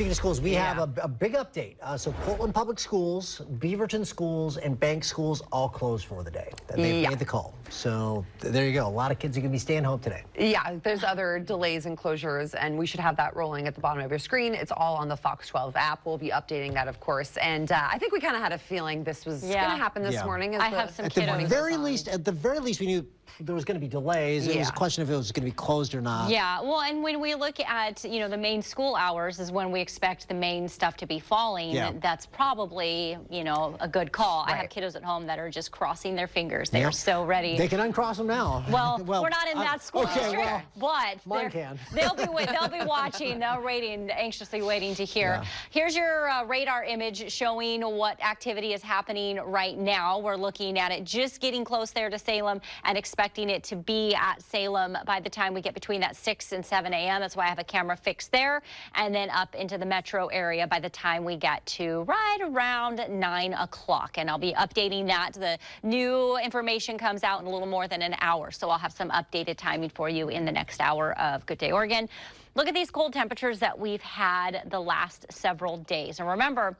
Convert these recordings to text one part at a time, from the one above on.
Speaking of schools, we have a big update. So Portland Public Schools, Beaverton Schools, and Bank Schools all closed for the day. They've made the call. So there you go. A lot of kids are going to be staying home today. Yeah, there's other delays and closures, and we should have that rolling at the bottom of your screen. It's all on the Fox 12 app. We'll be updating that, of course. And I think we kind of had a feeling this was going to happen this morning. I have some At the very least, we knew there was going to be delays. It was a question if it was going to be closed or not. Yeah, well, and when we look at, the main school hours is when we expect the main stuff to be falling. That's probably, a good call. I have kiddos at home that are just crossing their fingers. They are so ready. They can uncross them now. Well, we're not in that school district, but mine can. They'll be watching. They're anxiously waiting to hear. Here's your radar image showing what activity is happening right now. We're looking at it just getting close there to Salem and expecting it to be at Salem by the time we get between that 6 and 7 a.m. That's why I have a camera fixed there, and then up into the metro area by the time we get to right around 9 o'clock. And I'll be updating that. The new information comes out in a little more than an hour, so I'll have some updated timing for you in the next hour of Good Day Oregon. Look at these cold temperatures that we've had the last several days. And remember,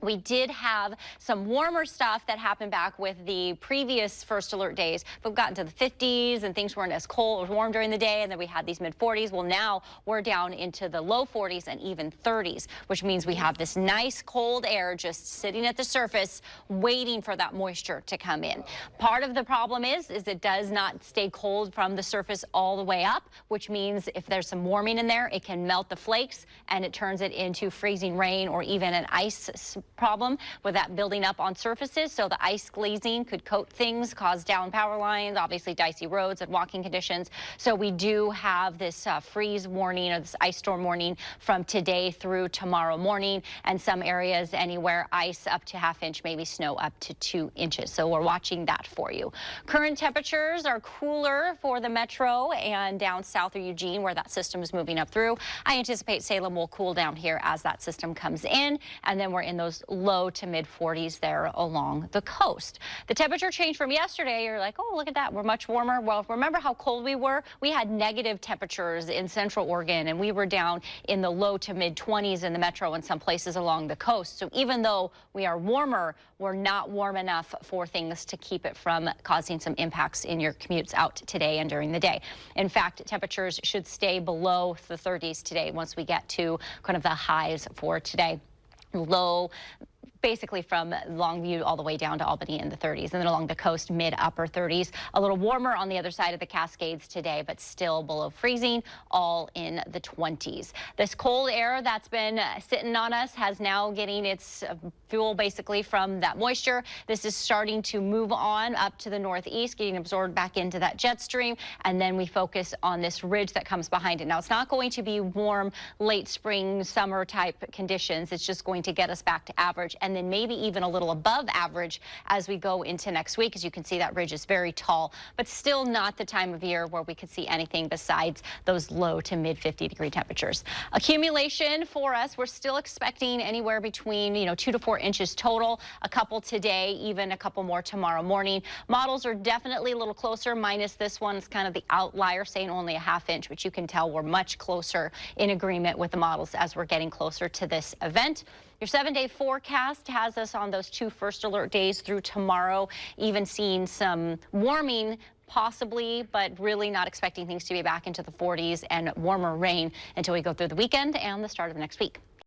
we did have some warmer stuff that happened back with the previous first alert days. We've gotten to the 50s and things weren't as cold or warm during the day, and then we had these mid 40s. Well, now we're down into the low 40s and even 30s, which means we have this nice cold air just sitting at the surface waiting for that moisture to come in. Part of the problem is it does not stay cold from the surface all the way up, which means if there's some warming in there, it can melt the flakes and it turns it into freezing rain or even an ice problem with that building up on surfaces. So the ice glazing could coat things, cause down power lines, obviously dicey roads and walking conditions. So we do have this freeze warning or this ice storm warning from today through tomorrow morning, and some areas anywhere ice up to ½ inch, maybe snow up to 2 inches. So we're watching that for you. Current temperatures are cooler for the metro and down south of Eugene where that system is moving up through. I anticipate Salem will cool down here as that system comes in, and then we're in those low to mid 40s there along the coast. The temperature change from yesterday, you're like, oh, look at that, we're much warmer. Well, remember how cold we were? We had negative temperatures in central Oregon, and we were down in the low to mid 20s in the metro and some places along the coast. So even though we are warmer, we're not warm enough for things to keep it from causing some impacts in your commutes out today and during the day. In fact, temperatures should stay below the 30s today once we get to kind of the highs for today. Low basically from Longview all the way down to Albany in the 30s, and then along the coast mid-upper 30s. A little warmer on the other side of the Cascades today, but still below freezing, all in the 20s. This cold air that's been sitting on us has now getting its fuel basically from that moisture. This is starting to move on up to the northeast, getting absorbed back into that jet stream, and then we focus on this ridge that comes behind it. Now, it's not going to be warm, late spring, summer type conditions. It's just going to get us back to average, and then maybe even a little above average as we go into next week. As you can see, that ridge is very tall, but still not the time of year where we could see anything besides those low to mid 50-degree temperatures. Accumulation for us, we're still expecting anywhere between 2 to 4 inches total, a couple today, even a couple more tomorrow morning. Models are definitely a little closer, minus this one. It's kind of the outlier saying only a ½ inch, but you can tell we're much closer in agreement with the models as we're getting closer to this event. Your 7-day forecast has us on those 2 first alert days through tomorrow, even seeing some warming possibly, but really not expecting things to be back into the 40s and warmer rain until we go through the weekend and the start of next week.